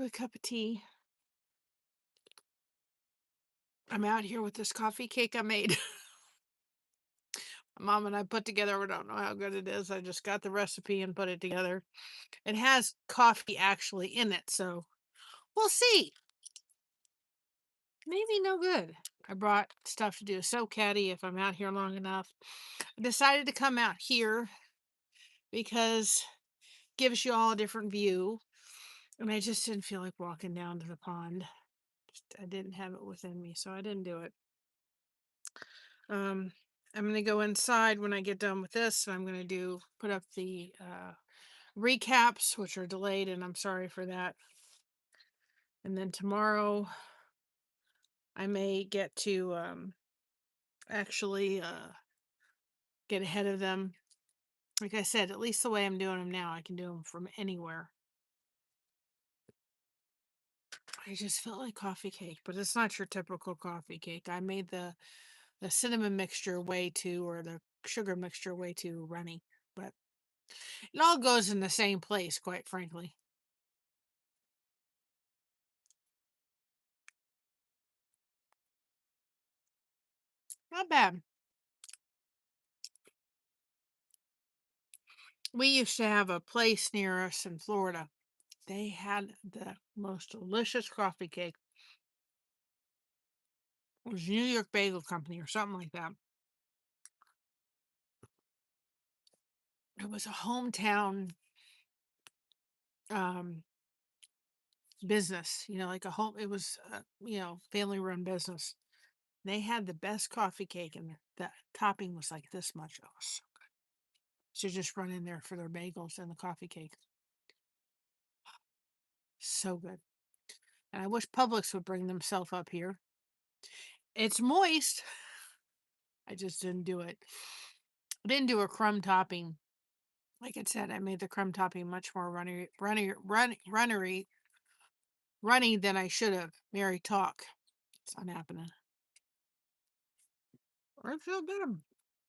a cup of tea. I'm out here with this coffee cake I made. Mom and I put together. We don't know how good it is. I just got the recipe and put it together. It has coffee actually in it, so we'll see. Maybe no good. I brought stuff to do. So catty if I'm out here long enough. I decided to come out here because it gives you all a different view. And I just didn't feel like walking down to the pond. I didn't have it within me, so I didn't do it. Um, I'm going to go inside when I get done with this, and I'm going to put up the recaps, which are delayed, and I'm sorry for that. And then tomorrow, I may get to actually get ahead of them. Like I said, at least the way I'm doing them now, I can do them from anywhere. I just felt like coffee cake, but it's not your typical coffee cake. I made the cinnamon mixture way too, or the sugar mixture way too runny, but it all goes in the same place, quite frankly. Not bad. We used to have a place near us in Florida. They had the most delicious coffee cake. It was New York Bagel Company or something like that. It was a hometown um, business, like a home. It was, family run business. They had the best coffee cake, and the topping was like this much. Oh, so good. So just run in there for their bagels and the coffee cake. So good. And I wish Publix would bring themselves up here. It's moist. I just didn't do it. I didn't do a crumb topping. Like I said, I made the crumb topping much more runny than I should have. Mary talk. It's not happening. I feel good.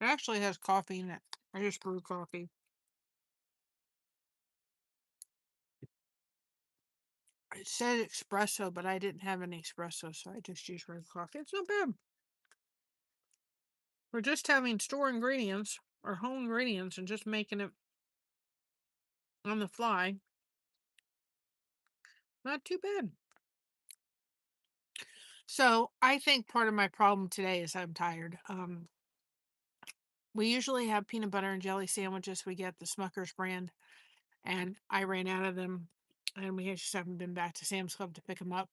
It actually has coffee in it. I just brewed coffee. It said espresso, but I didn't have any espresso, so I just used regular coffee. It's not bad. We're just having store ingredients or home ingredients and just making it on the fly. Not too bad. So I think part of my problem today is I'm tired. We usually have peanut butter and jelly sandwiches. We get the Smucker's brand, and I ran out of them, and we just haven't been back to Sam's Club to pick them up.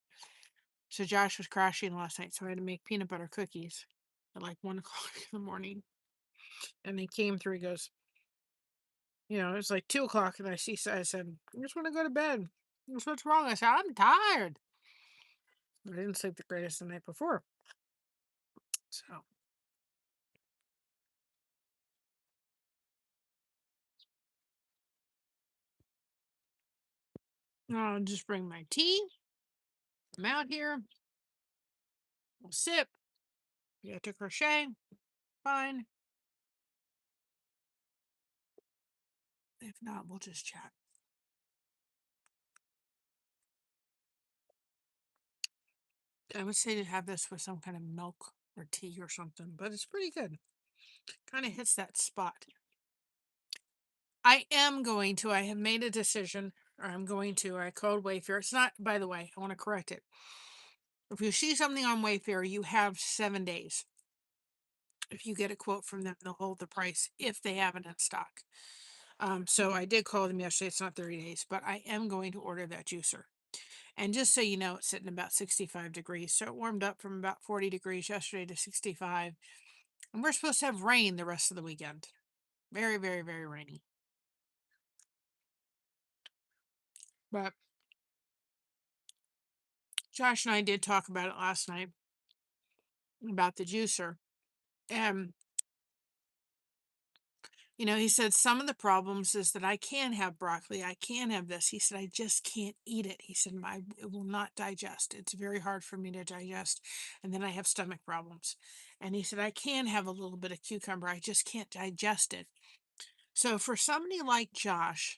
So Josh was crashing last night, so I had to make peanut butter cookies at like 1 o'clock in the morning. And he came through. He goes, it was like 2 o'clock, and I said, I just want to go to bed. What's wrong? I said, I'm tired. I didn't sleep the greatest the night before. So I'll just bring my tea. I'm out here. We'll sip. You got to crochet. Fine. If not, we'll just chat. I would say to have this with some kind of milk or tea or something, but it's pretty good. Kind of hits that spot. I have made a decision, or I called Wayfair. It's not, by the way, I want to correct it. If you see something on Wayfair, you have 7 days. If you get a quote from them, they'll hold the price if they have it in stock. So I did call them yesterday. It's not 30 days, but I am going to order that juicer. And just so you know, it's sitting about 65 degrees. So it warmed up from about 40 degrees yesterday to 65. And we're supposed to have rain the rest of the weekend. Very, very, very rainy. But Josh and I did talk about it last night about the juicer. And, he said some of the problems is that I can have broccoli. I can have this. He said, I just can't eat it. He said, it will not digest. It's very hard for me to digest. And then I have stomach problems. And he said, I can have a little bit of cucumber. I just can't digest it. So for somebody like Josh,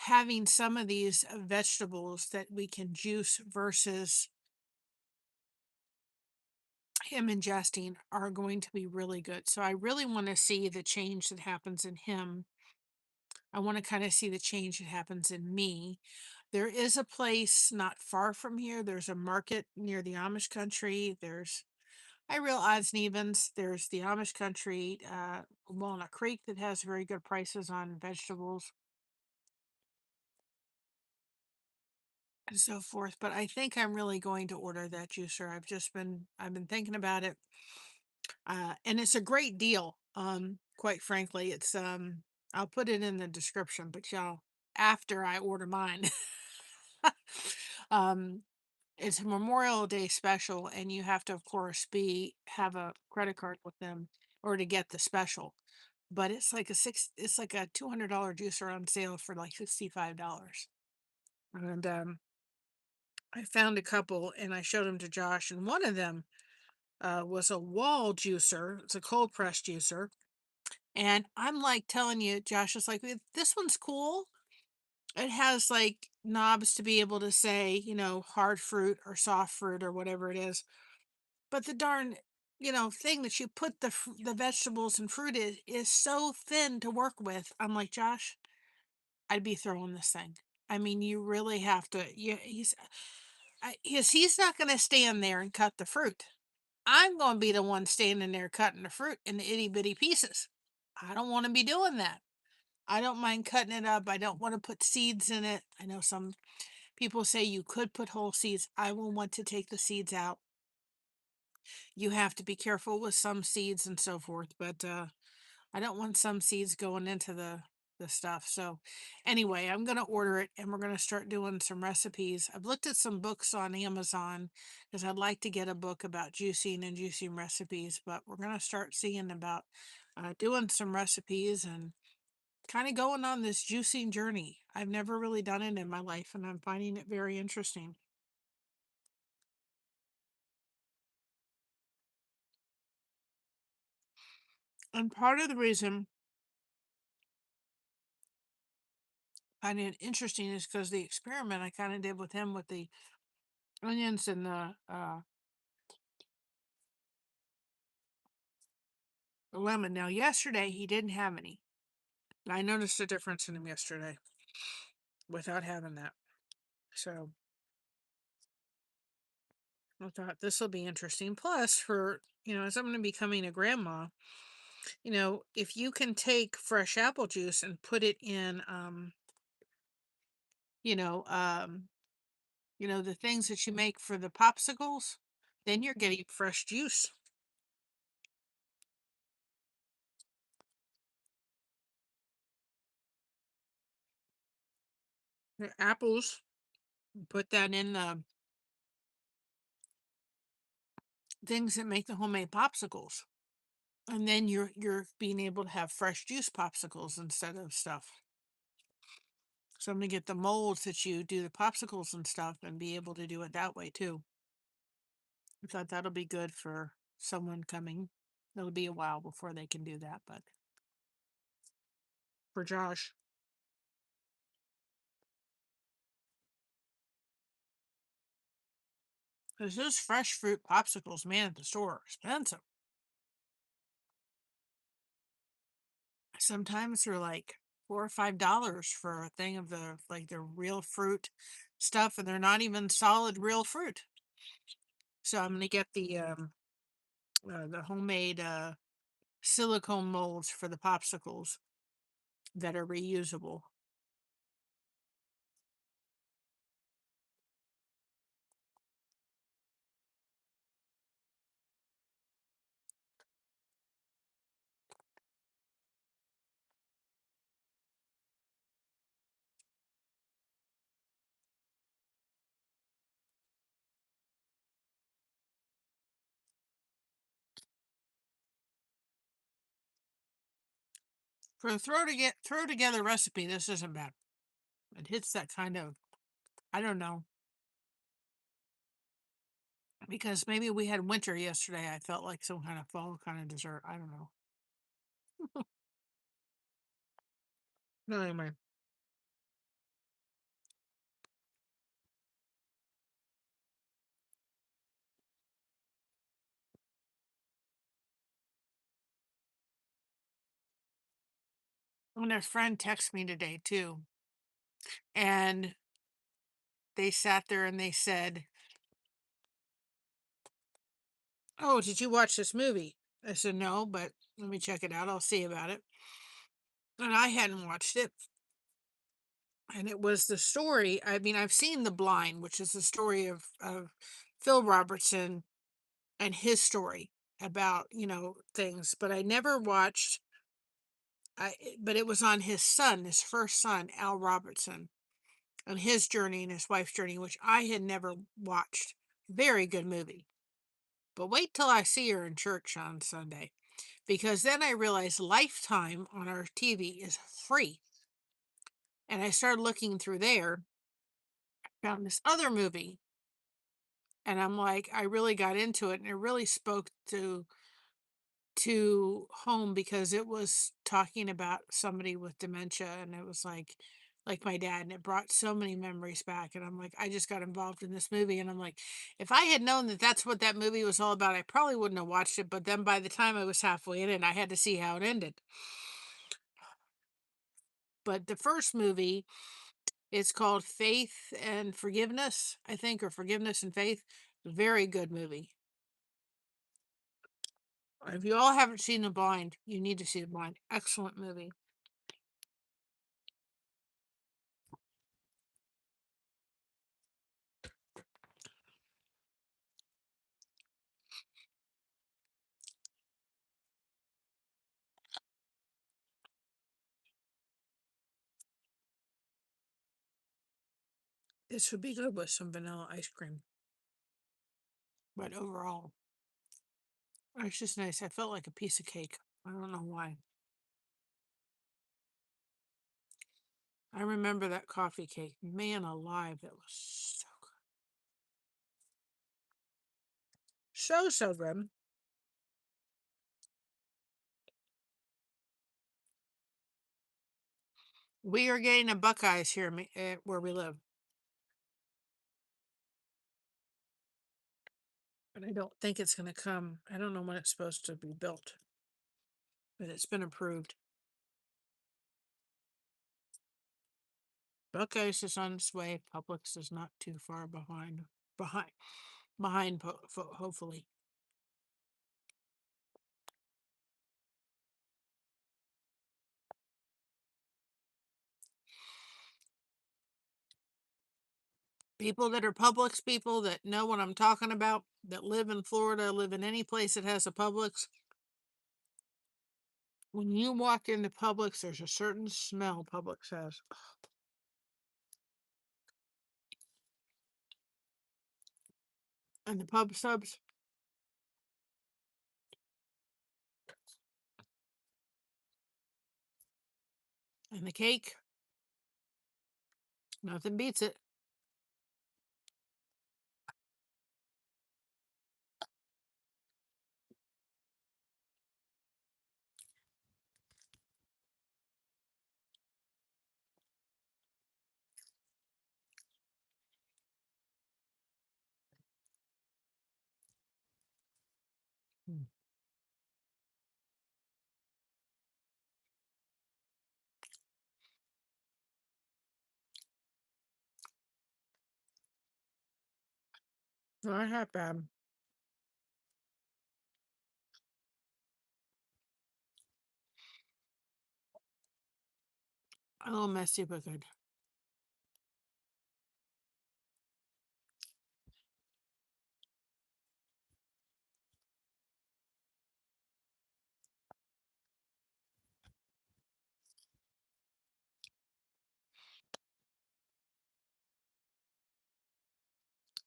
having some of these vegetables that we can juice versus him ingesting are going to be really good. So I really want to see the change that happens in him. I want to kind of see the change that happens in me. There is a place not far from here. There's a market near the Amish country. There's real odds and evens. There's the Amish country, Walnut Creek, that has very good prices on vegetables and so forth. But I think I'm really going to order that juicer. I've been thinking about it, and it's a great deal. Quite frankly, I'll put it in the description, but y'all, after I order mine, um, it's a Memorial Day special, and you have to, of course, have a credit card with them or to get the special. But it's like a $200 juicer on sale for like $65. And I found a couple and I showed them to Josh, and one of them was a wall juicer. It's a cold press juicer. And I'm like telling you, Josh is like, this one's cool. It has like knobs to be able to say, hard fruit or soft fruit or whatever it is. But the darn, thing that you put the vegetables and fruit is so thin to work with. I'm like, Josh, I'd be throwing this thing. I mean, you really have to. He's not going to stand there and cut the fruit. I'm going to be the one standing there cutting the fruit in the itty bitty pieces. I don't want to be doing that. I don't mind cutting it up. I don't want to put seeds in it. I know some people say you could put whole seeds. I will want to take the seeds out. You have to be careful with some seeds and so forth, but I don't want some seeds going into the stuff. So anyway, I'm going to order it and we're going to start doing some recipes. I've looked at some books on Amazon because I'd like to get a book about juicing and juicing recipes, but we're going to start seeing about doing some recipes and kind of going on this juicing journey. I've never really done it in my life and I'm finding it very interesting. And part of the reason I find it interesting is because the experiment I kind of did with him with the onions and the lemon. Now, yesterday he didn't have any. I noticed a difference in him yesterday without having that. So I thought this will be interesting. Plus, as I'm going to be becoming a grandma, if you can take fresh apple juice and put it in, you know, um, the things that you make for the popsicles, then you're getting fresh juice. The apples, put that in the things that make the homemade popsicles. And then you're being able to have fresh juice popsicles instead of stuff. So I'm gonna get the molds that you do the popsicles and stuff and be able to do it that way too. I thought that'll be good for someone coming. It'll be a while before they can do that, but for Josh, because those fresh fruit popsicles, man, at the store are expensive. Sometimes they're like $4 or $5 for a thing of the real fruit stuff, and they're not even solid real fruit. So I'm gonna get the homemade silicone molds for the popsicles that are reusable. For a throw together recipe, this isn't bad. It hits that kind of, I don't know, because maybe we had winter yesterday. I felt like some kind of fall kind of dessert. I don't know. No, anyway, And a friend texted me today too, and they sat there and they said, "Oh, did you watch this movie?" I said, "No, but let me check it out. I'll see about it." And I hadn't watched it. And it was the story. I mean, I've seen The Blind, which is the story of Phil Robertson and his story about, things, but I never watched. But it was on his son, his first son, Al Robertson, and his journey and his wife's journey, which I had never watched. Very good movie. But wait till I see her in church on Sunday, because then I realized Lifetime on our TV is free. And I started looking through there, found this other movie, and I'm like, I really got into it, and it really spoke to home, because it was talking about somebody with dementia, and it was like my dad, and it brought so many memories back. And I'm like, I just got involved in this movie, and I'm like, if I had known that that's what that movie was all about, I probably wouldn't have watched it. But then by the time I was halfway in it, I had to see how it ended. But the first movie, it's called Faith and Forgiveness, I think, or Forgiveness and Faith. Very good movie. If you all haven't seen The Blind, you need to see The Blind. Excellent movie. This would be good with some vanilla ice cream. But overall, it's just nice. I felt like a piece of cake. I don't know why. I remember that coffee cake. Man alive, it was so good. So good. We are getting a Buckeyes here where we live. But I don't think it's going to come. I don't know when it's supposed to be built. But it's been approved. Buckeyes is on its way. Publix is not too far behind. Behind. Behind, hopefully. People that are Publix people that know what I'm talking about, that live in Florida, live in any place that has a Publix. When you walk into Publix, there's a certain smell Publix has. And the pub subs and the cake, nothing beats it. Mm. Not half bad. A little messy, but good.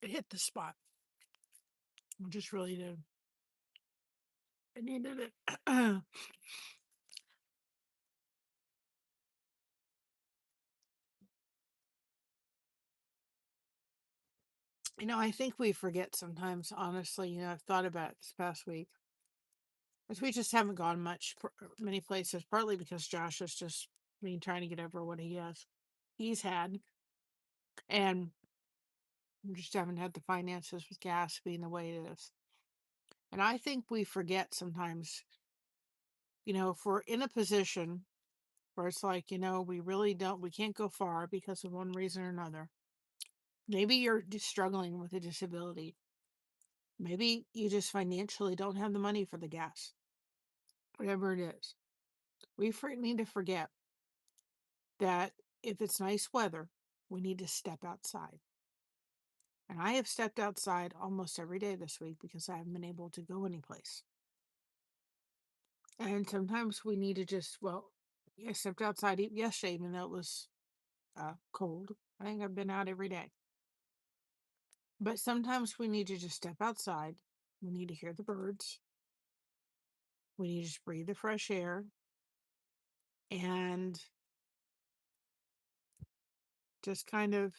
It hit the spot. It just really did. I needed it. I think we forget sometimes, honestly. I've thought about it this past week. Because we just haven't gone many places, partly because Josh is just trying to get over what he's had. And we just haven't had the finances with gas being the way it is. And I think we forget sometimes, if we're in a position where it's like, we can't go far because of one reason or another. Maybe you're just struggling with a disability. Maybe you just financially don't have the money for the gas, whatever it is. We need to forget that if it's nice weather, we need to step outside. And I have stepped outside almost every day this week because I haven't been able to go anyplace. And sometimes we need to I stepped outside yesterday, even though it was cold. I think I've been out every day. But sometimes we need to just step outside. We need to hear the birds. We need to just breathe the fresh air and just kind of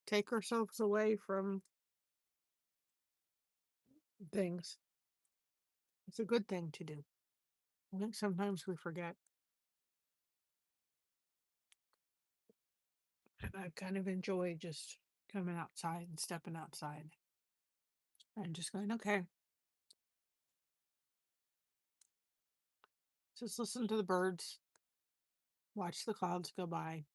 take ourselves away from things. It's a good thing to do. I think sometimes we forget. And I kind of enjoy just coming outside and stepping outside and just going, okay, just listen to the birds, watch the clouds go by.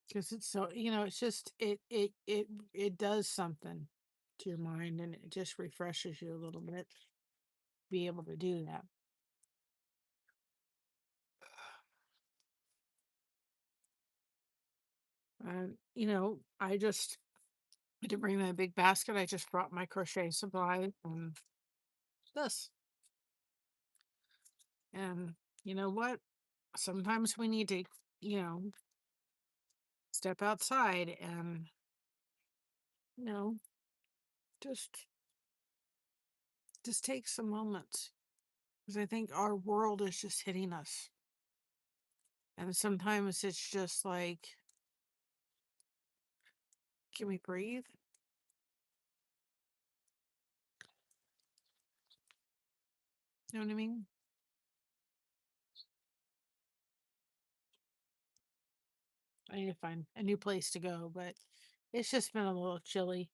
Because it's so, it's just, it does something to your mind and it just refreshes you a little bit to be able to do that. I didn't bring my big basket. I just brought my crochet supplies and this. And you know what? Sometimes we need to, you know, step outside and, you know, just take some moments. Because I think our world is just hitting us. And sometimes it's just like, can we breathe? You know what I mean? I need to find a new place to go, but it's just been a little chilly.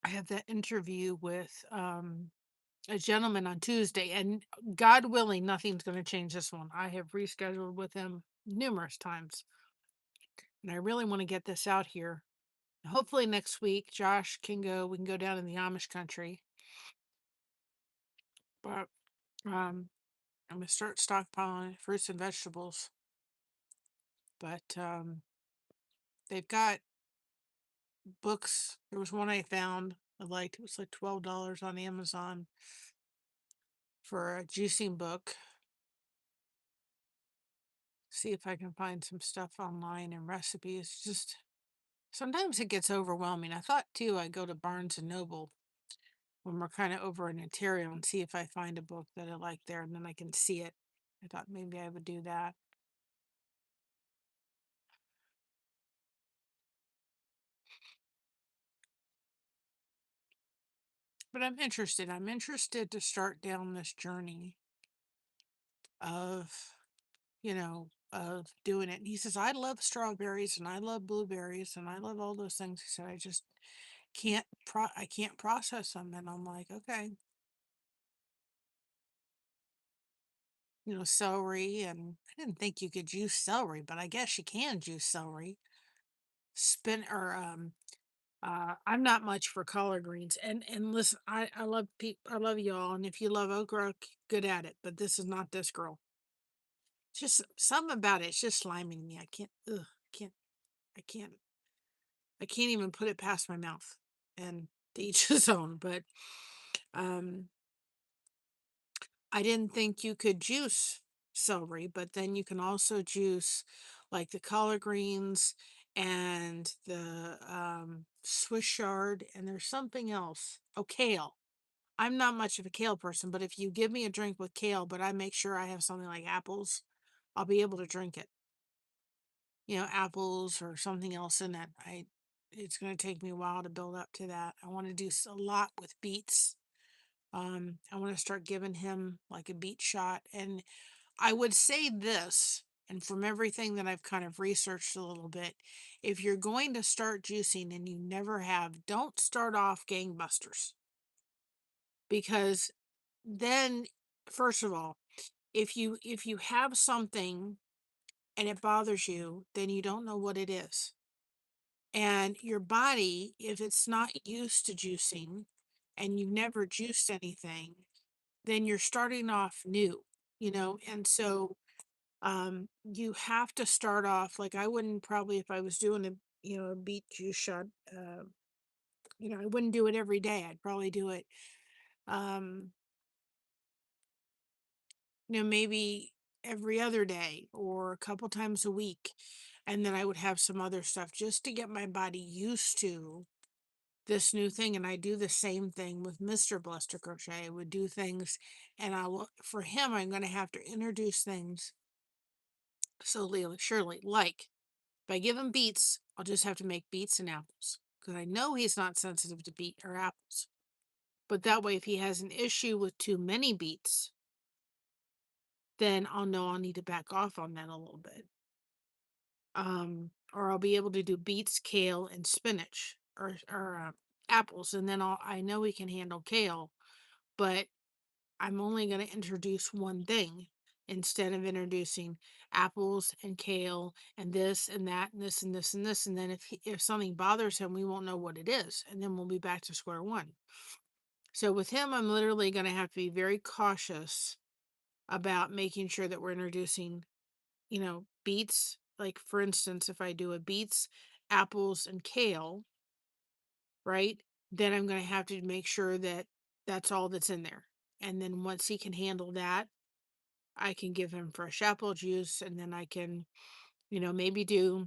I have that interview with a gentleman on Tuesday, and God willing, nothing's going to change this one. I have rescheduled with him numerous times, and I really want to get this out here. Hopefully next week, Josh can go. We can go down in the Amish country, but I'm gonna start stockpiling fruits and vegetables. But they've got books. There was one I found. I liked. It was like $12 on Amazon for a juicing book. See if I can find some stuff online and recipes. Just sometimes it gets overwhelming. I thought too I'd go to Barnes and Noble when we're kind of over in Ontario and see if I find a book that I like there and then I can see it. I thought maybe I would do that. But I'm interested. I'm interested to start down this journey of, of doing it. And he says, I love strawberries and I love blueberries and I love all those things. He said, I just I can't process them. And I'm like, okay, celery. And I didn't think you could juice celery, but I guess you can juice celery. Spin or I'm not much for collard greens. And listen, I love I love y'all. And if you love okra, good at it. But this is not this girl. Just something about it. It's just sliming me. I can't. Ugh. Can't. I can't. I can't even put it past my mouth. And to each his own. But um, I didn't think you could juice celery, but then you can also juice like the collard greens and the Swiss chard, and there's something else. Oh, kale. I'm not much of a kale person, but if you give me a drink with kale, but I make sure I have something like apples, I'll be able to drink it. Apples or something else in it. It's going to take me a while to build up to that. I want to do a lot with beets. I want to start giving him like a beet shot. And I would say this, and from everything that I've kind of researched a little bit, if you're going to start juicing and you never have, don't start off gangbusters. Because then, first of all, if you have something and it bothers you, then you don't know what it is. And your body, if it's not used to juicing and you've never juiced anything, then you're starting off new, and so you have to start off like I wouldn't probably if I was doing a beet juice shot, I wouldn't do it every day. I'd probably do it um maybe every other day or a couple times a week. And then I would have some other stuff just to get my body used to this new thing. And I do the same thing with Mr. Bluster Crochet. I would do things, and for him, I'm going to have to introduce things slowly and surely. Like if I give him beets, I'll just have to make beets and apples because I know he's not sensitive to beet or apples. But that way, if he has an issue with too many beets, then I'll know I'll need to back off on that a little bit. Or I'll be able to do beets, kale, and spinach, or apples, and then I know he can handle kale, but I'm only going to introduce one thing instead of introducing apples and kale and this and that and this and this and this. And then if something bothers him, we won't know what it is, and then we'll be back to square one. So with him, I'm literally going to have to be very cautious about making sure that we're introducing beets. Like for instance, if I do a beets, apples, and kale, right? Then I'm going to have to make sure that that's all that's in there. And then once he can handle that, I can give him fresh apple juice, and then I can, maybe do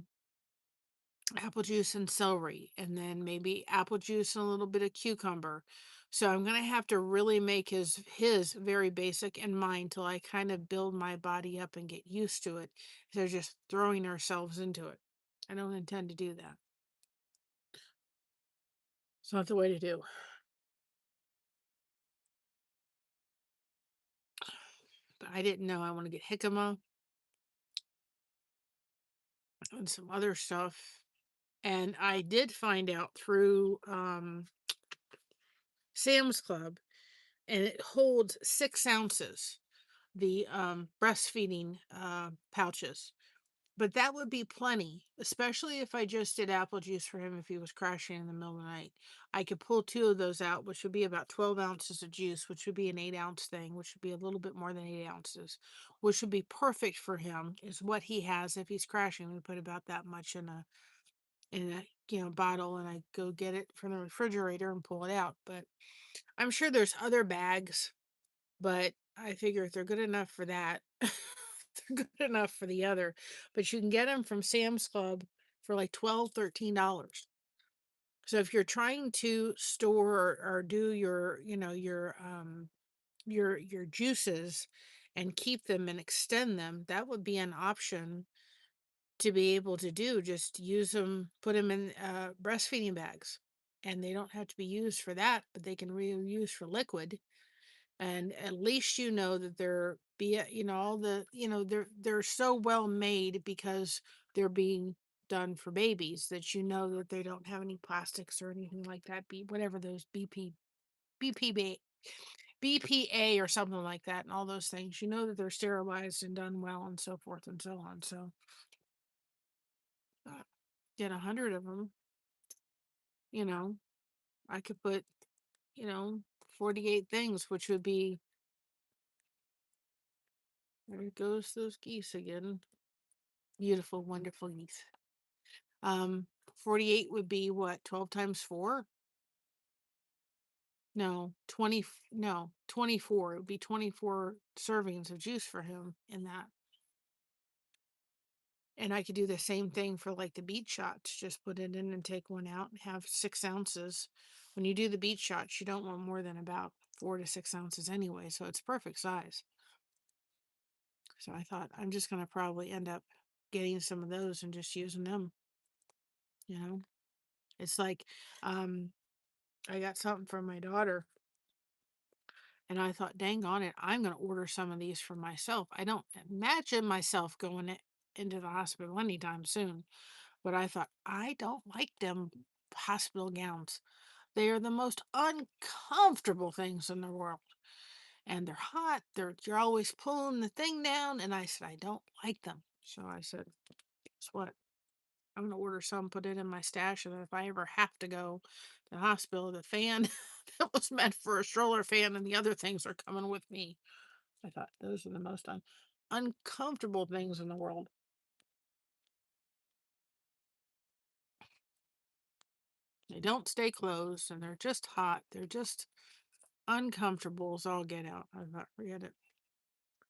apple juice and celery, and then maybe apple juice and a little bit of cucumber. So I'm going to have to really make his very basic and mine till I kind of build my body up and get used to it. So just throwing ourselves into it. I don't intend to do that. It's not the way to do. But I didn't know I want to get jicama and some other stuff. And I did find out through Sam's Club, and it holds 6 ounces, the breastfeeding pouches. But that would be plenty, especially if I just did apple juice for him if he was crashing in the middle of the night. I could pull 2 of those out, which would be about 12 ounces of juice, which would be an 8-ounce thing, which would be a little bit more than 8 ounces, which would be perfect for him, is what he has if he's crashing. We put about that much in a bottle, and I go get it from the refrigerator and pull it out. But I'm sure there's other bags, but I figure if they're good enough for that, they're good enough for the other. But you can get them from Sam's Club for like $12, $13. So if you're trying to store or do your juices and keep them and extend them, that would be an option to be able to do. Just use them, put them in breastfeeding bags, and they don't have to be used for that, but they can be used for liquid. And at least that all they're so well made because they're being done for babies, that that they don't have any plastics or anything like that, whatever those BPB BPA or something like that, and all those things, that they're sterilized and done well and so forth and so on. So get 100 of them, you know I could put, you know 48 things, which would be, there goes those geese again. Beautiful, wonderful geese. 48 would be what, 12 times 4? No, 20, no, 24. It would be 24 servings of juice for him in that. And I could do the same thing for like the beet shots. Just put it in and take one out and have 6 ounces. When you do the beet shots, you don't want more than about 4 to 6 ounces anyway, so it's perfect size. So I thought I'm just going to probably end up getting some of those and just using them. It's like, I got something from my daughter, and I thought, dang on it, I'm going to order some of these for myself. I don't imagine myself going into the hospital anytime soon. But I thought, I don't like them hospital gowns. They are the most uncomfortable things in the world. And they're hot. You're always pulling the thing down. And I said, I don't like them. So I said, guess what? I'm gonna order some, put it in my stash, and if I ever have to go to the hospital, the fan that was meant for a stroller fan and the other things are coming with me. I thought those are the most uncomfortable things in the world. They don't stay closed and they're just hot. They're just uncomfortable as all get out. I thought, forget it.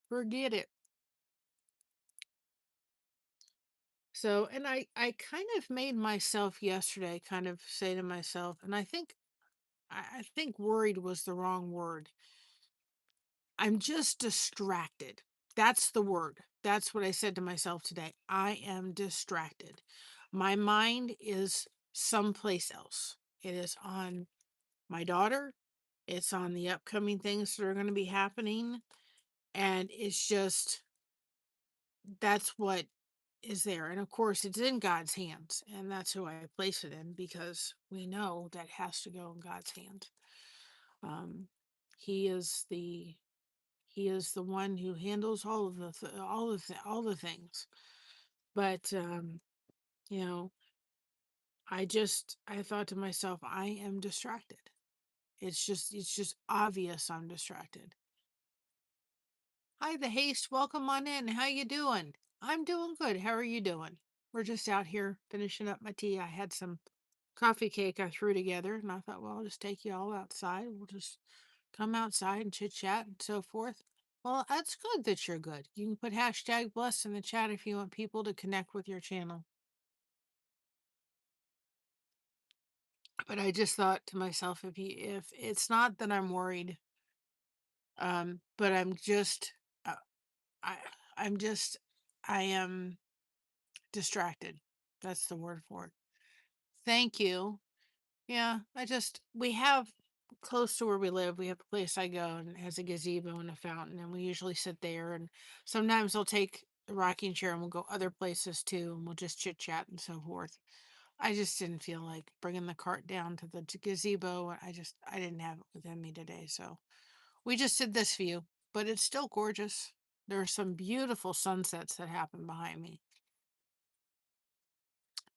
Forget it. So, and I kind of made myself yesterday kind of say to myself, and I think worried was the wrong word. I'm just distracted. That's the word. That's what I said to myself today. I am distracted. My mind is someplace else. It is on my daughter. It's on the upcoming things that are going to be happening. And it's just, that's what is there. And of course, it's in God's hands. And that's who I place it in because we know that has to go in God's hands. Um, he is the He is the one who handles all of all the things. But you know, I thought to myself, I am distracted. It's just obvious I'm distracted. Hi, the haste. Welcome on in. How you doing? I'm doing good. How are you doing? We're just out here finishing up my tea. I had some coffee cake I threw together, and I thought, well, I'll just take you all outside. We'll just come outside and chit chat and so forth. Well, that's good that you're good. You can put hashtag blessed in the chat if you want people to connect with your channel. But I just thought to myself, if it's not that I'm worried, but uh, I, I'm just, I am distracted. That's the word for it. Thank you. Yeah, we have close to where we live, we have a place I go and it has a gazebo and a fountain, and we usually sit there. And sometimes I'll take the rocking chair and we'll go other places too, and we'll just chit chat and so forth. I just didn't feel like bringing the cart down to the gazebo. I didn't have it within me today. So we just did this view, but it's still gorgeous. There are some beautiful sunsets that happen behind me.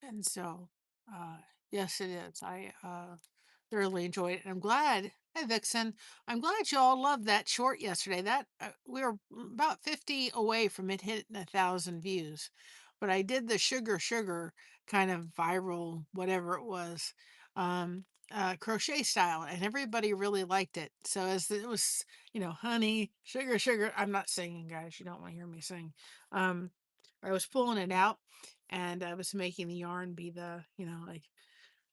And so, uh, yes, it is. I thoroughly enjoyed it. And I'm glad. Hi, Vixen. I'm glad you all loved that short yesterday. That we were about 50 away from it hitting 1,000 views, but I did the sugar kind of viral whatever it was, crochet style, and everybody really liked it. So as it was, honey, sugar. I'm not singing, guys. You don't want to hear me sing. Um, I was pulling it out, and I was making the yarn be the, like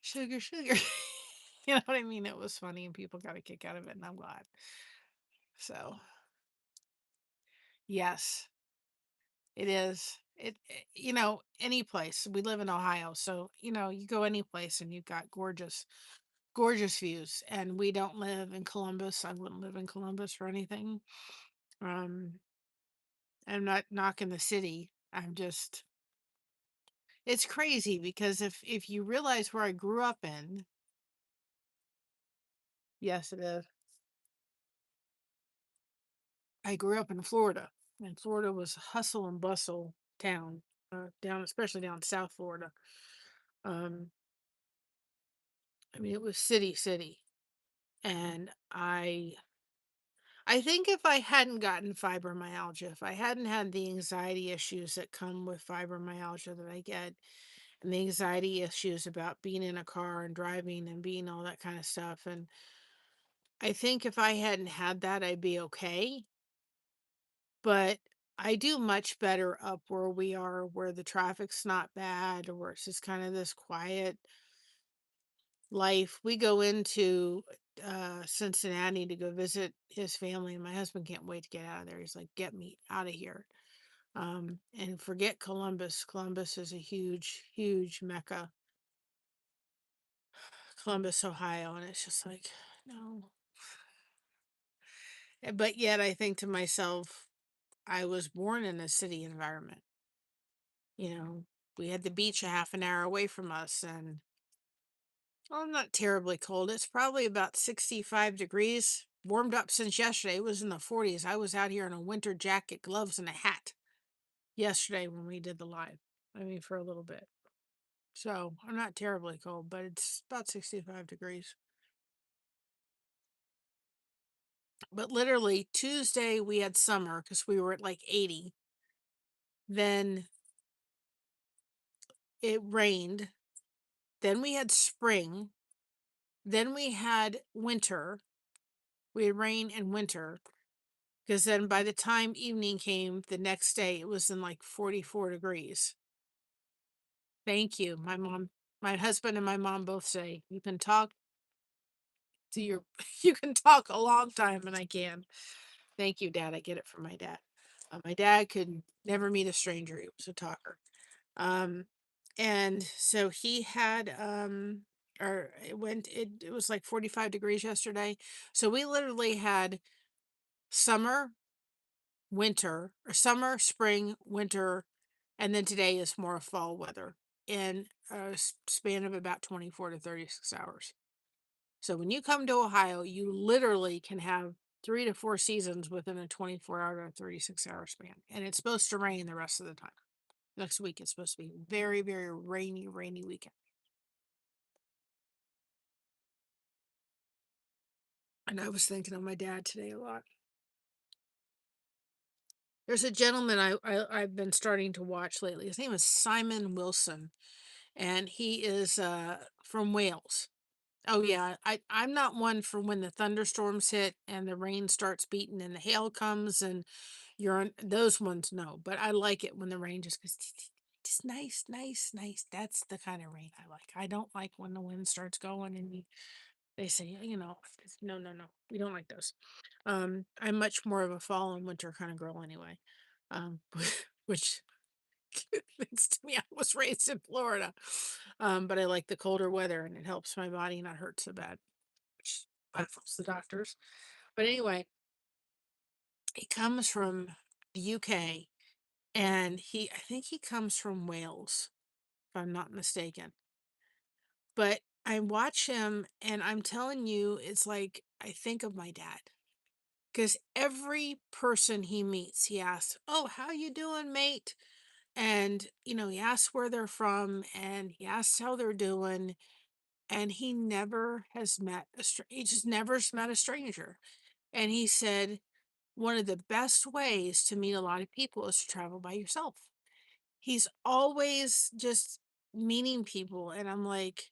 sugar. You know what I mean? It was funny and people got a kick out of it, and I'm glad. So, yes, it is. Any place. We live in Ohio, so, you go any place and you've got gorgeous views. And we don't live in Columbus. I wouldn't live in Columbus for anything. Um, I'm not knocking the city. It's crazy because if you realize where I grew up in, yes, it is. I grew up in Florida, and Florida was a hustle and bustle town, especially down South Florida. Um, I mean, it was city, and I think if I hadn't gotten fibromyalgia, if I hadn't had the anxiety issues that come with fibromyalgia that I get, and the anxiety issues about being in a car and driving and being all that kind of stuff, and I think if I hadn't had that, I'd be okay. But I do much better up where we are, where the traffic's not bad, or where it's just kind of this quiet life. We go into Cincinnati to go visit his family, and my husband can't wait to get out of there. He's like, "Get me out of here." And forget Columbus. Columbus is a huge mecca. Columbus, Ohio, and it's just like, no. But yet I think to myself, I was born in a city environment. You know, we had the beach a half an hour away from us, and well, not terribly cold. It's probably about 65 degrees. Warmed up since yesterday. It was in the 40s. I was out here in a winter jacket, gloves, and a hat yesterday when we did the live. I mean, for a little bit. So I'm not terribly cold, but it's about 65 degrees. But literally, Tuesday we had summer because we were at like 80. Then it rained. Then we had spring. Then we had winter. We had rain and winter. Because then by the time evening came the next day, it was in like 44 degrees. Thank you. My husband and my mom both say you can talk to your, you can talk a long time, and I can. Thank you, Dad. I get it from my dad. My dad could never meet a stranger. He was a talker. Um, and so he had, or it was like 45 degrees yesterday. So we literally had summer, winter, or summer, spring, winter, and then today is more fall weather in a span of about 24 to 36 hours. So when you come to Ohio, you literally can have 3 to 4 seasons within a 24-hour to 36-hour span. And it's supposed to rain the rest of the time. Next week, it's supposed to be very, very rainy, rainy weekend. And I was thinking of my dad today a lot. There's a gentleman I've been starting to watch lately. His name is Simon Wilson, and he is from Wales. Oh yeah, I'm not one for when the thunderstorms hit and the rain starts beating and the hail comes and you're on those ones. No, but I like it when the rain just goes just nice, nice, nice. That's the kind of rain I like. I don't like when the wind starts going and they say, no, no, no. We don't like those. I'm much more of a fall and winter kind of girl anyway. Um, which thanks to me, I was raised in Florida. But I like the colder weather and it helps my body not hurt so bad, which baffles the doctors. But anyway, he comes from the UK and I think he comes from Wales, if I'm not mistaken. But I watch him and I'm telling you, it's like I think of my dad. Because every person he meets, he asks, "Oh, how you doing, mate?" And he asks where they're from and he asks how they're doing. And he never has met he just never met a stranger. And he said one of the best ways to meet a lot of people is to travel by yourself. He's always just meeting people. And I'm like,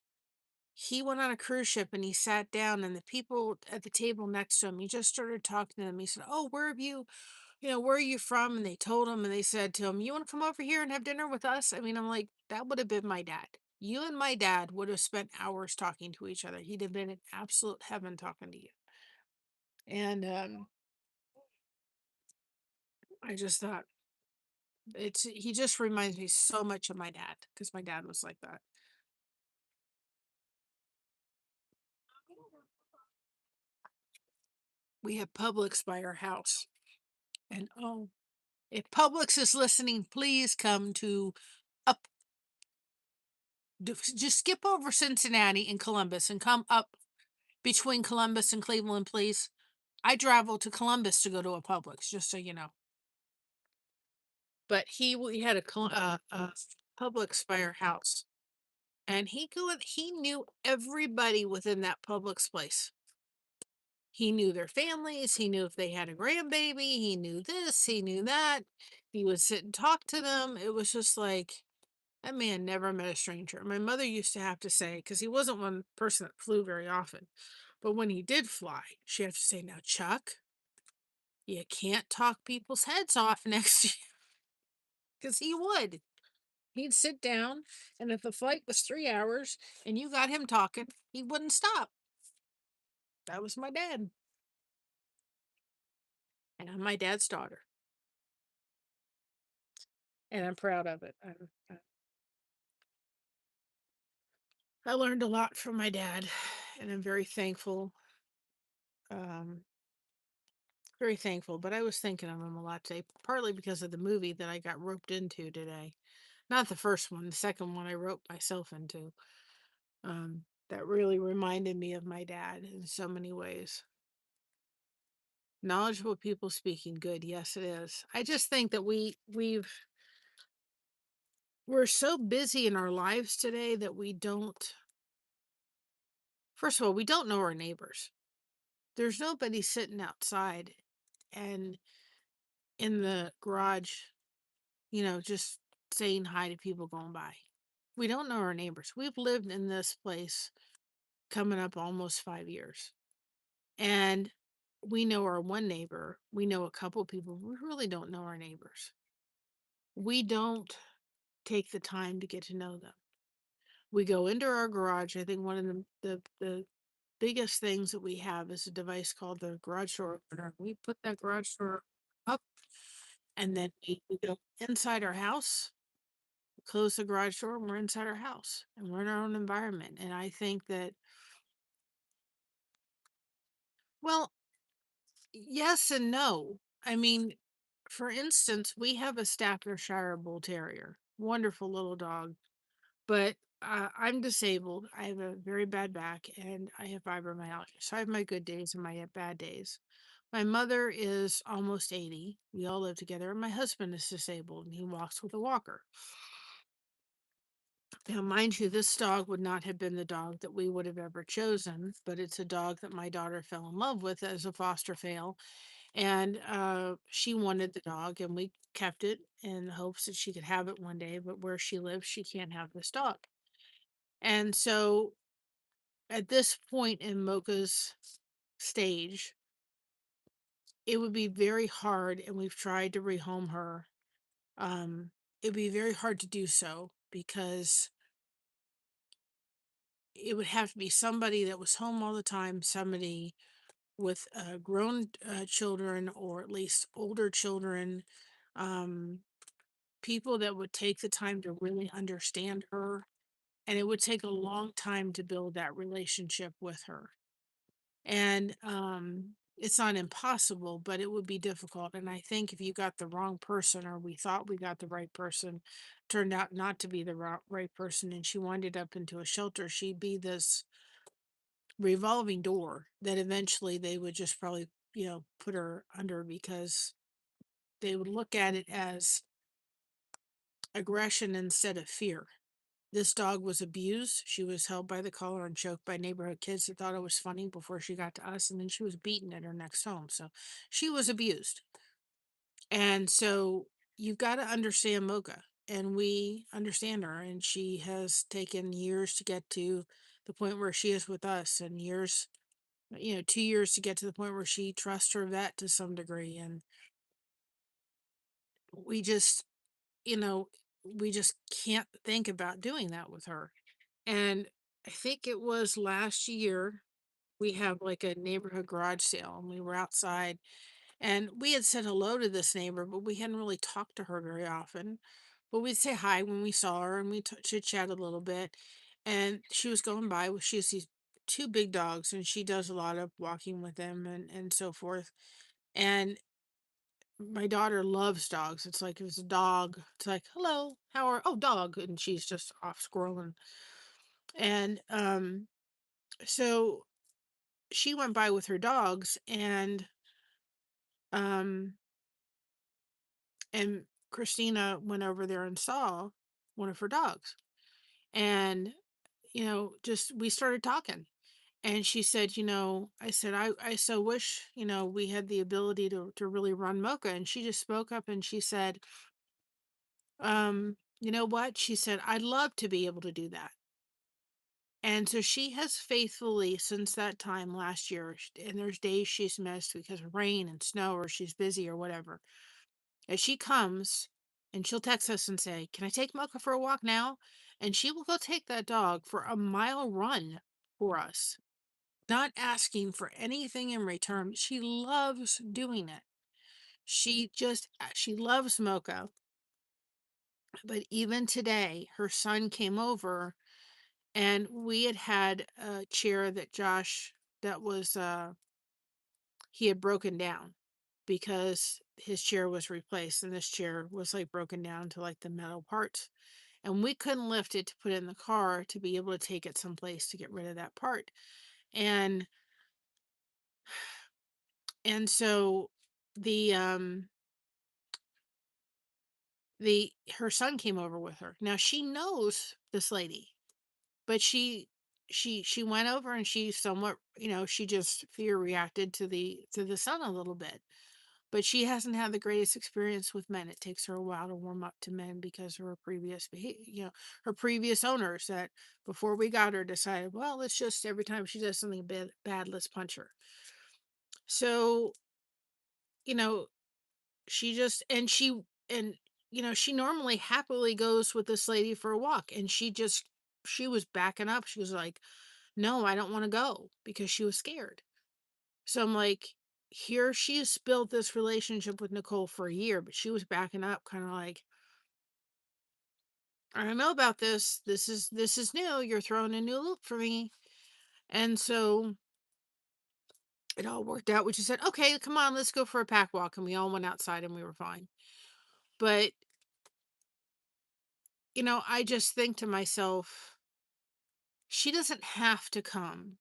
he went on a cruise ship and he sat down and the people at the table next to him, he just started talking to them. He said, "Oh, where are you from?" And they told him and they said to him, "You want to come over here and have dinner with us?" I mean, I'm like, that would have been my dad. You and my dad would have spent hours talking to each other. He'd have been in absolute heaven talking to you. And I just thought he just reminds me so much of my dad because my dad was like that. We have Publix by our house. And oh, if Publix is listening, please come to up. Just skip over Cincinnati and Columbus and come up between Columbus and Cleveland, please. I travel to Columbus to go to a Publix, just so you know. But we had a Publix by our house, and he knew everybody within that Publix place. He knew their families. He knew if they had a grandbaby. He knew this. He knew that. He would sit and talk to them. It was just like that man never met a stranger. My mother used to have to say, because he wasn't one person that flew very often, but when he did fly, she had to say, "Now, Chuck, you can't talk people's heads off next to you," because he would. He'd sit down, and if the flight was 3 hours and you got him talking, he wouldn't stop. That was my dad. And I'm my dad's daughter. And I'm proud of it. I learned a lot from my dad, and I'm very thankful. Um, very thankful. But I was thinking of him a lot today, partly because of the movie that I got roped into today. Not the first one, the second one I wrote myself into. That really reminded me of my dad in so many ways. Knowledgeable people speaking good. Yes, it is. I just think that we're so busy in our lives today that we don't, first of all, we don't know our neighbors. There's nobody sitting outside and in the garage, just saying hi to people going by. We don't know our neighbors. We've lived in this place coming up almost 5 years. And we know our one neighbor. We know a couple people. We really don't know our neighbors. We don't take the time to get to know them. We go into our garage. I think one of the biggest things that we have is a device called the garage door opener. We put that garage door up, and then we go inside our house, close the garage door, and we're inside our house, and we're in our own environment. And I think that, well, yes and no. I mean, for instance, we have a Staffordshire Bull Terrier, wonderful little dog, but I'm disabled. I have a very bad back and I have fibromyalgia. So I have my good days and my bad days. My mother is almost 80. We all live together, and my husband is disabled and he walks with a walker. Now, mind you, this dog would not have been the dog that we would have ever chosen, but it's a dog that my daughter fell in love with as a foster fail. And she wanted the dog, and we kept it in hopes that she could have it one day. But where she lives, she can't have this dog. And so at this point in Mocha's stage, it would be very hard, and we've tried to rehome her. It would be very hard to do so because it would have to be somebody that was home all the time, somebody with grown children or at least older children, um, people that would take the time to really understand her. And it would take a long time to build that relationship with her. And it's not impossible, but it would be difficult. And I think if you got the wrong person, or we thought we got the right person, turned out not to be the right person, and she winded up into a shelter, she'd be this revolving door that eventually they would just probably, put her under because they would look at it as aggression instead of fear. This dog was abused. She was held by the collar and choked by neighborhood kids that thought it was funny before she got to us, and then she was beaten at her next home. So she was abused. And so you've got to understand Mocha, and we understand her, and she has taken years to get to the point where she is with us, and years, 2 years to get to the point where she trusts her vet to some degree. And we just, you know, we just can't think about doing that with her. And I think it was last year, we have like a neighborhood garage sale, and we were outside, and we had said hello to this neighbor, but we hadn't really talked to her very often. But we'd say hi when we saw her, and we chit chat a little bit. And she was going by, she has these two big dogs, and she does a lot of walking with them and so forth. And my daughter loves dogs. It's like, if it's a dog, it's like, hello, how are, oh, dog. And she's just off squirreling. And so she went by with her dogs, um and Christina went over there and saw one of her dogs. And just we started talking. And she said, I said, I so wish, we had the ability to really run Mocha. And she just spoke up and she said, you know what? She said, I'd love to be able to do that. And so she has faithfully, since that time last year, and there's days she's missed because of rain and snow, or she's busy or whatever. As she comes, and she'll text us and say, can I take Mocha for a walk now? And she will go take that dog for a mile run for us, not asking for anything in return. She loves doing it. She loves Mocha. But even today, her son came over, and we had a chair that Josh, that was, he had broken down. because his chair was replaced, and this chair was like broken down to like the metal parts. And we couldn't lift it to put it in the car to be able to take it someplace to get rid of that part. And so the her son came over with her. Now she knows this lady, but she went over and she somewhat, she just fear reacted to the son a little bit. But she hasn't had the greatest experience with men. It takes her a while to warm up to men because of her previous behavior, her previous owners that before we got her decided, well, let's just every time she does something bad, let's punch her. So, you know, she just and she normally happily goes with this lady for a walk, and she was backing up. She was like, "No, I don't want to go," because she was scared. So I'm like, here she's built this relationship with Nicole for a year, but she was backing up, kind of like, I don't know about this. This is new. You're throwing a new loop for me. And so it all worked out. We just said, okay, come on, let's go for a pack walk. And we all went outside and we were fine. But, I just think to myself, she doesn't have to come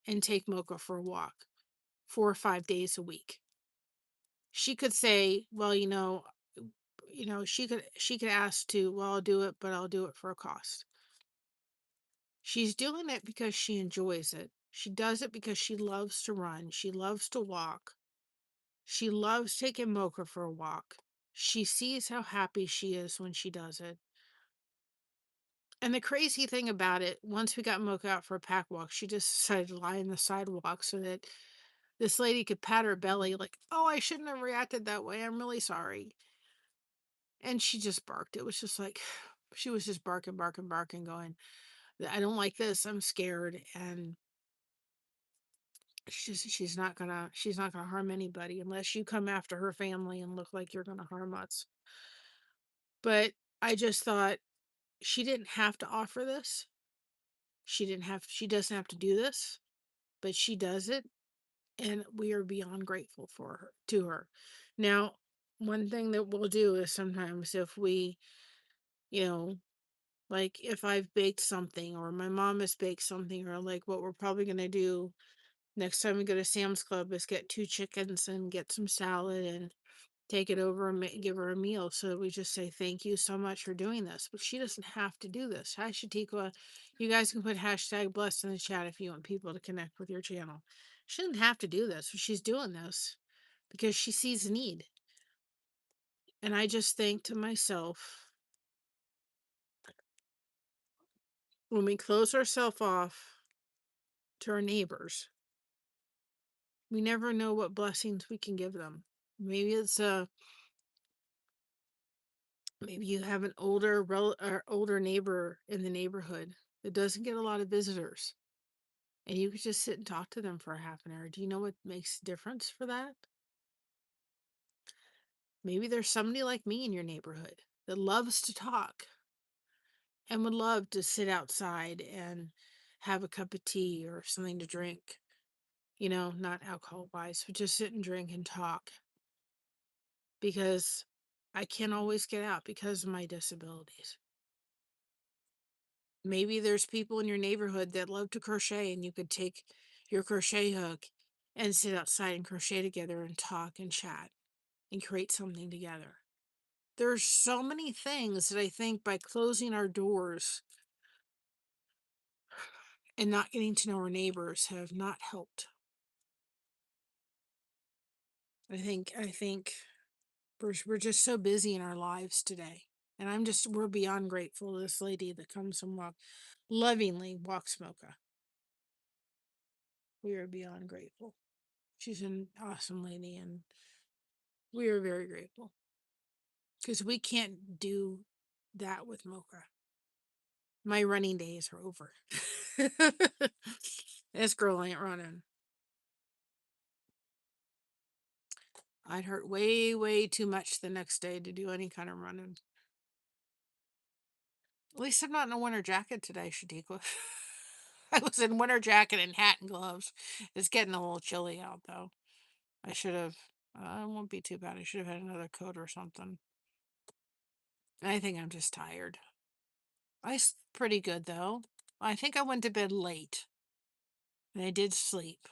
and take Mocha for a walk 4 or 5 days a week. She could say, well, she could ask to, well, I'll do it, but I'll do it for a cost. She's doing it because she enjoys it. She does it because she loves to run. She loves to walk. She loves taking Mocha for a walk. She sees how happy she is when she does it. And the crazy thing about it, once we got Mocha out for a pack walk, she just decided to lie in the sidewalk so that this lady could pat her belly like, oh, I shouldn't have reacted that way. I'm really sorry. And she just barked. It was just like, she was just barking, barking, barking, going, I don't like this. I'm scared. And she's not gonna harm anybody unless you come after her family and look like you're gonna harm us. But I just thought she didn't have to offer this. She doesn't have to do this, but she does it, and we are beyond grateful for her to her. Now, one thing that we'll do is sometimes if we, you know, like if I've baked something or my mom has baked something, or like what we're probably gonna do next time we go to Sam's Club is get 2 chickens and get some salad and take it over and give her a meal. So we just say, thank you so much for doing this. But she doesn't have to do this. Hi, Shatika. You guys can put hashtag blessed in the chat if you want people to connect with your channel. She doesn't have to do this, but she's doing this because she sees a need. And I just think to myself, when we close ourselves off to our neighbors, we never know what blessings we can give them. Maybe it's maybe you have an older neighbor in the neighborhood that doesn't get a lot of visitors, and you could just sit and talk to them for a half an hour. Do you know what makes a difference for that? Maybe there's somebody like me in your neighborhood that loves to talk and would love to sit outside and have a cup of tea or something to drink, not alcohol wise, but just sit and drink and talk, because I can't always get out because of my disabilities. Maybe there's people in your neighborhood that love to crochet, and you could take your crochet hook and sit outside and crochet together and talk and chat and create something together. There's so many things that I think by closing our doors and not getting to know our neighbors have not helped. I think we're just so busy in our lives today. And we're beyond grateful to this lady that comes and lovingly walks Mocha. We are beyond grateful. She's an awesome lady, and we are very grateful because we can't do that with Mocha. My running days are over. This girl ain't running. I'd hurt way, way too much the next day to do any kind of running. At least I'm not in a winter jacket today, Shadiqua. I was in winter jacket and hat and gloves. It's getting a little chilly out, though. I should have It won't be too bad. I should have had another coat or something. I think I'm just tired. I slept pretty good though. I think I went to bed late and I did sleep.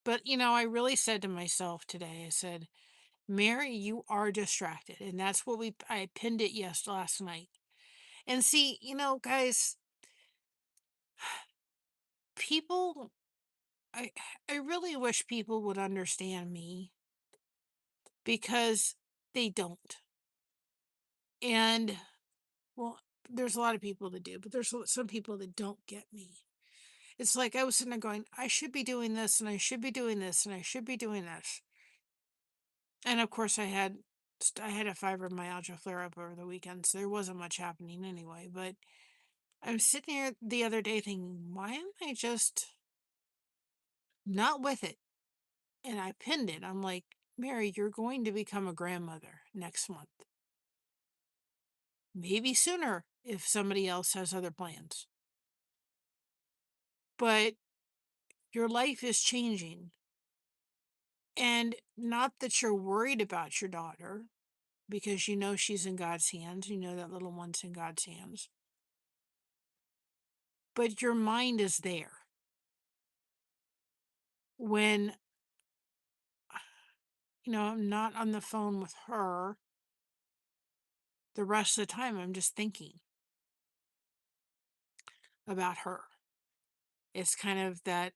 But I really said to myself today, I said, Mary, you are distracted. And that's what I pinned it last night. And see, guys, people, I, I really wish people would understand me because they don't. And well, there's a lot of people that do, but there's some people that don't get me. It's like I was sitting there going, I should be doing this and I should be doing this and I should be doing this. And of course I had a fibromyalgia flare up over the weekend, so there wasn't much happening anyway. But I'm sitting here the other day thinking, why am I just not with it? And I pinned it. I'm like, Mary, you're going to become a grandmother next month. Maybe sooner if somebody else has other plans. But your life is changing. And not that you're worried about your daughter, because you know she's in God's hands. You know that little one's in God's hands. But your mind is there. When, I'm not on the phone with her, the rest of the time I'm just thinking about her. It's kind of that,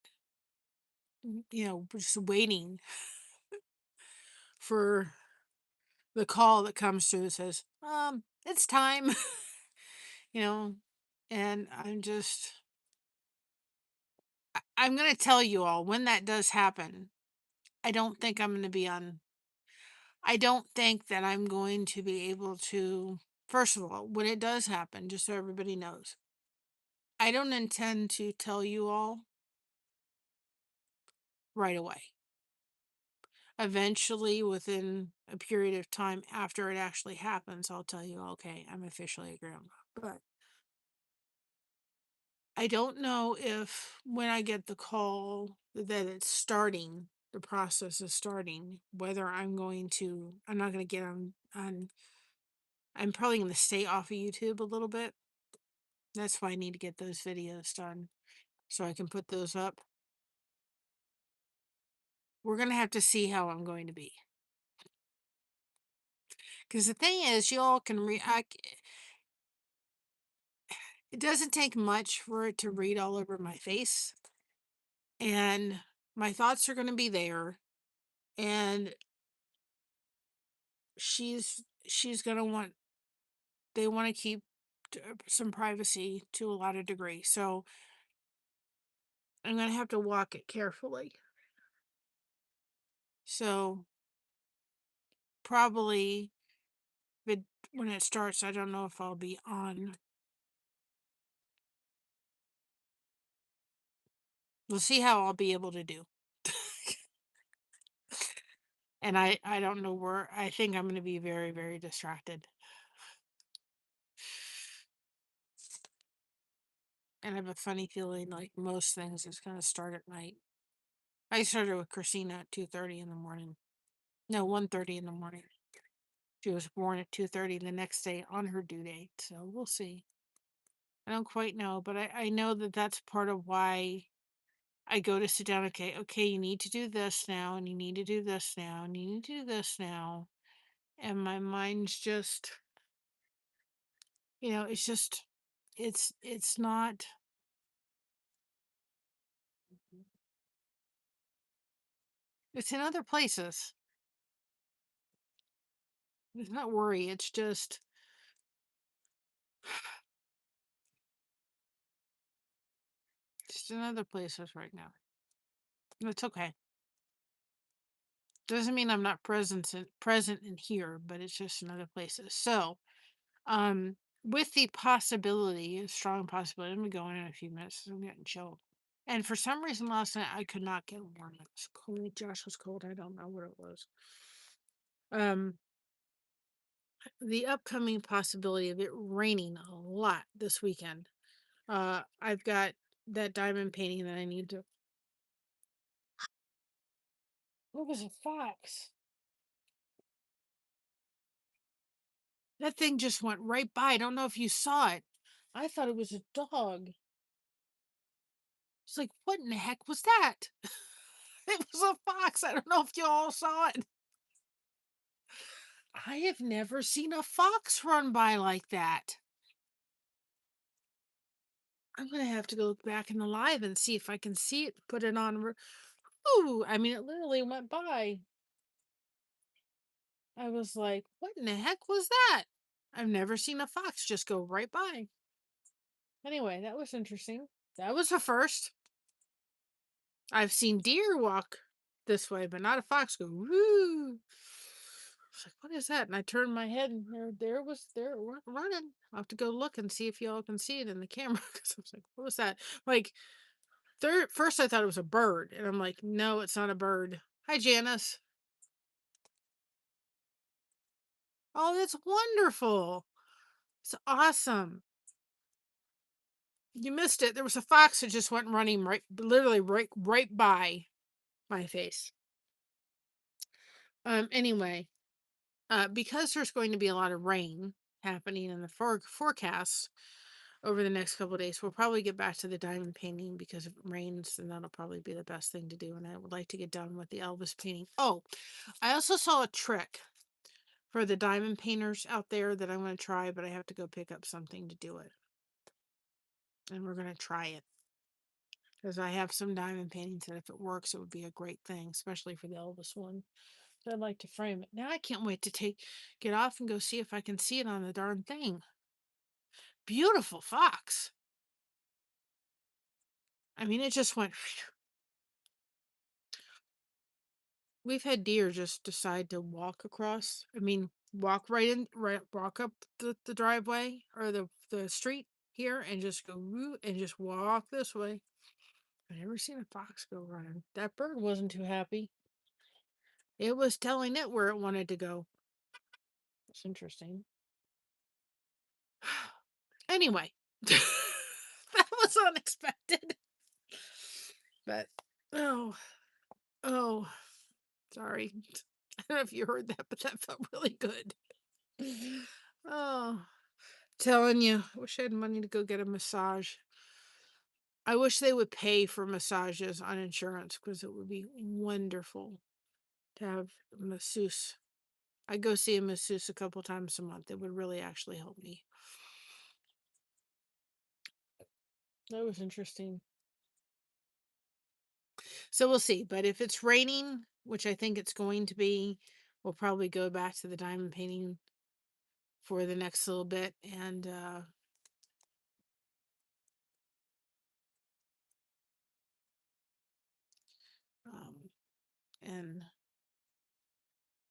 just waiting for the call that comes through that says, it's time, you know, and I'm going to tell you all when that does happen. I don't think I'm going to be on, I don't think that I'm going to be able to, first of all, when it does happen, just so everybody knows, I don't intend to tell you all right away. Eventually, within a period of time after it actually happens, I'll tell you, okay, I'm officially a grandma. But I don't know if when I get the call that it's starting, the process is starting, whether I'm not going to get on, I'm probably going to stay off of YouTube a little bit. That's why I need to get those videos done so I can put those up. We're going to have to see how I'm going to be. Because the thing is, you all can it doesn't take much for it to read all over my face. And my thoughts are going to be there. And she's going to they want to keep some privacy to a lot of degree. So I'm going to have to walk it carefully. So probably when it starts, I don't know if I'll be on. We'll see how I'll be able to do. And I don't know where. I think I'm going to be very, very distracted. And I have a funny feeling like most things is going to start at night. I started with Christina at 2:30 in the morning. No, 1:30 in the morning. She was born at 2:30 the next day on her due date. So we'll see. I don't quite know, but I know that that's part of why I go to sit down. Okay, you need to do this now, and you need to do this now, and you need to do this now. And my mind's just, it's just, it's not, it's in other places. It's not worry, it's just in other places right now. It's okay. Doesn't mean I'm not present in here, but it's just in other places. So, with the possibility, a strong possibility, I'm gonna go in a few minutes. I'm getting chilled. And for some reason last night I could not get warm. It was cold. Josh was cold. I don't know what it was. Um, the upcoming possibility of it raining a lot this weekend. I've got that diamond painting that I need to It was a fox. That thing just went right by. I don't know if you saw it. I thought it was a dog. It's like, what in the heck was that? It was a fox. I don't know if you all saw it. I have never seen a fox run by like that. I'm going to have to go look back in the live and see if I can see it, put it on. Ooh, I mean, it literally went by. I was like, what in the heck was that? I've never seen a fox just go right by. Anyway, that was interesting. That was a first. I've seen deer walk this way, but not a fox go woo. I was like, what is that? And I turned my head and there running. I'll have to go look and see if y'all can see it in the camera. Because I was like, what was that? Like, first I thought it was a bird. And I'm like, no, it's not a bird. Hi, Janice. Oh, that's wonderful. It's awesome. You missed it. There was a fox that just went running literally right by my face. Anyway, because there's going to be a lot of rain happening in the forecast over the next couple of days, we'll probably get back to the diamond painting because if it rains, then that'll probably be the best thing to do. And I would like to get done with the Elvis painting. Oh, I also saw a trick for the diamond painters out there that I'm going to try, but I have to go pick up something to do it. And we're going to try it. Because I have some diamond paintings that if it works, it would be a great thing, especially for the Elvis one. So I'd like to frame it. Now I can't wait to get off and go see if I can see it on the darn thing. Beautiful fox. I mean, it just went. We've had deer just decide to walk across. I mean, walk up the driveway or the street here and just go woo and just walk this way. I've never seen a fox go running. That bird wasn't too happy. It was telling it where it wanted to go. It's interesting. Anyway, that was unexpected. But oh, sorry. I don't know if you heard that, but that felt really good. Oh, telling you, I wish I had money to go get a massage. I wish they would pay for massages on insurance because it would be wonderful to have a masseuse. I go see a masseuse a couple times a month. It would really actually help me. That was interesting. So we'll see. But if it's raining, which I think it's going to be, we'll probably go back to the diamond painting for the next little bit and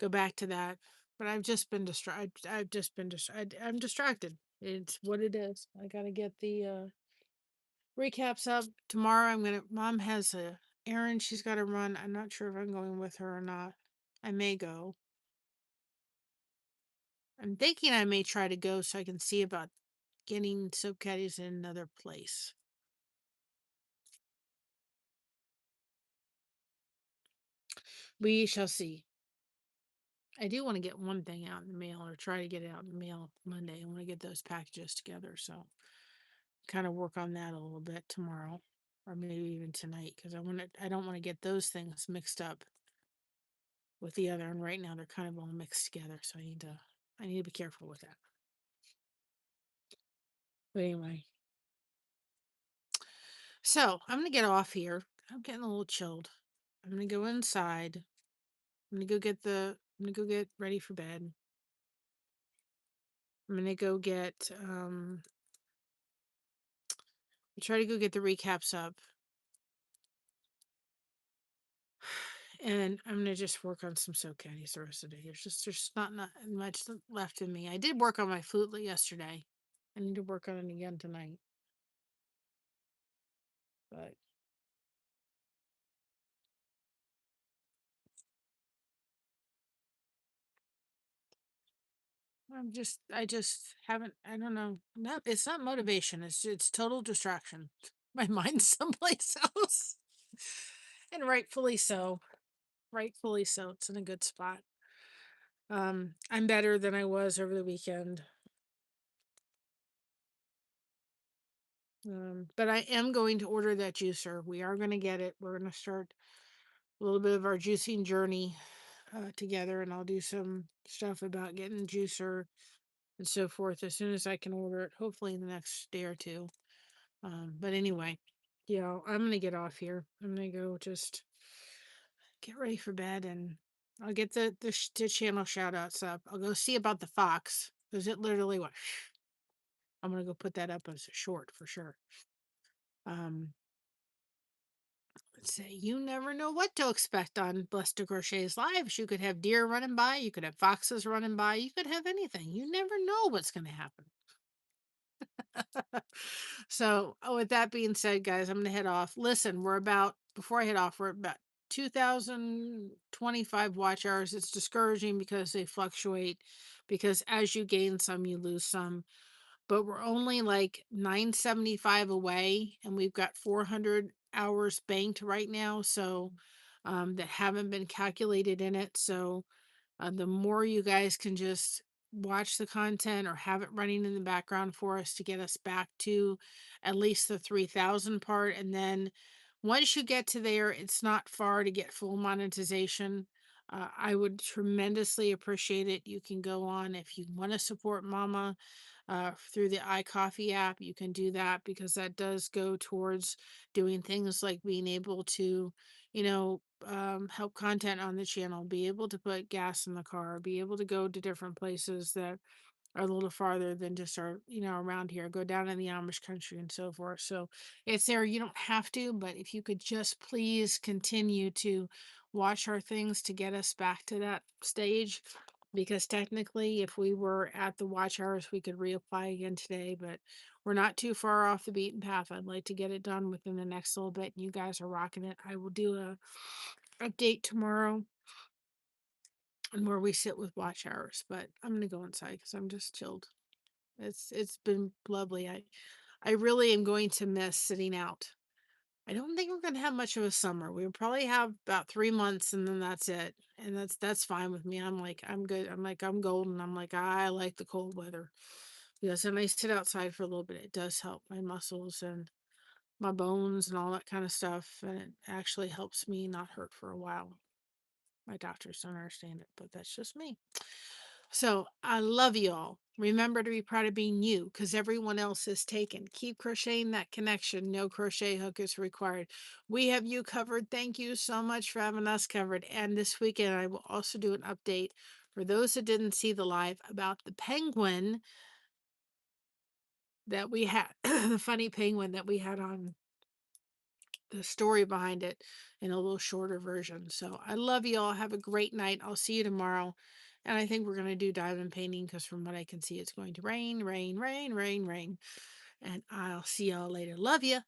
go back to that. But I've just been distracted. I'm distracted. It's what it is. I gotta get the recaps up tomorrow. Mom has a errand she's got to run. I'm not sure if I'm going with her or not. I may go. I'm thinking I may try to go so I can see about getting soap caddies in another place. We shall see. I do want to get one thing out in the mail or try to get it out in the mail Monday. I want to get those packages together. So kind of work on that a little bit tomorrow or maybe even tonight because I don't want to get those things mixed up with the other. And right now they're kind of all mixed together. So I need to be careful with that. But anyway, so I'm gonna get off here. I'm getting a little chilled. I'm gonna go inside. I'm gonna go get ready for bed. I'm gonna go get try to go get the recaps up. And I'm gonna just work on some soap caddies the rest of the day. There's not much left in me. I did work on my flute yesterday. I need to work on it again tonight. But I just haven't. I don't know. No, it's not motivation. It's total distraction. My mind's someplace else, and rightfully so. rightfully so. It's in a good spot. I'm better than I was over the weekend. But I am going to order that juicer. We are going to get it. We're going to start a little bit of our juicing journey together, and I'll do some stuff about getting a juicer and so forth as soon as I can order it, hopefully in the next day or two. But anyway, yeah, I'm going to get off here. I'm going to go just get ready for bed, and I'll get the channel shout outs up. I'll go see about the fox because it literally went. I'm going to go put that up as a short for sure. Um, let's say you never know what to expect on Blessed to Crochet's lives. You could have deer running by, you could have foxes running by, you could have anything. You never know what's going to happen. So, with that being said, guys, I'm going to head off. Listen, before I head off, we're about 2025 watch hours. It's discouraging because they fluctuate, because as you gain some, you lose some. But we're only like 975 away, and we've got 400 hours banked right now. So, that haven't been calculated in it. So, the more you guys can just watch the content or have it running in the background for us to get us back to at least the 3,000 part. And then once you get to there, it's not far to get full monetization. I would tremendously appreciate it. You can go on if you want to support Mama through the iCoffee app. You can do that because that does go towards doing things like being able to, help content on the channel, be able to put gas in the car, be able to go to different places that are a little farther than just around here, go down in the Amish country and so forth. So it's there. You don't have to, but if you could just please continue to watch our things to get us back to that stage, because technically if we were at the watch hours, we could reapply again today, but we're not too far off the beaten path. I'd like to get it done within the next little bit. You guys are rocking it. I will do a update tomorrow on where we sit with watch hours, but I'm gonna go inside because I'm just chilled. It's been lovely. I really am going to miss sitting out. I don't think we're gonna have much of a summer. We'll probably have about 3 months and then that's it. And that's fine with me. I'm like, I'm good. I'm like, I'm golden. I'm like, I like the cold weather. Because when I sit outside for a little bit, it does help my muscles and my bones and all that kind of stuff. And it actually helps me not hurt for a while. My doctors don't understand it, but that's just me. So I love you all. Remember to be proud of being you because everyone else is taken. Keep crocheting that connection. No crochet hook is required. We have you covered. Thank you so much for having us covered. And this weekend, I will also do an update for those that didn't see the live about the penguin that we had, the funny penguin that we had on the story behind it in a little shorter version. So I love you all. Have a great night. I'll see you tomorrow. And I think we're going to do diamond painting because from what I can see, it's going to rain, rain, rain, rain, rain. And I'll see y'all later. Love you.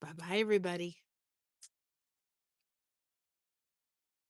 Bye bye, everybody.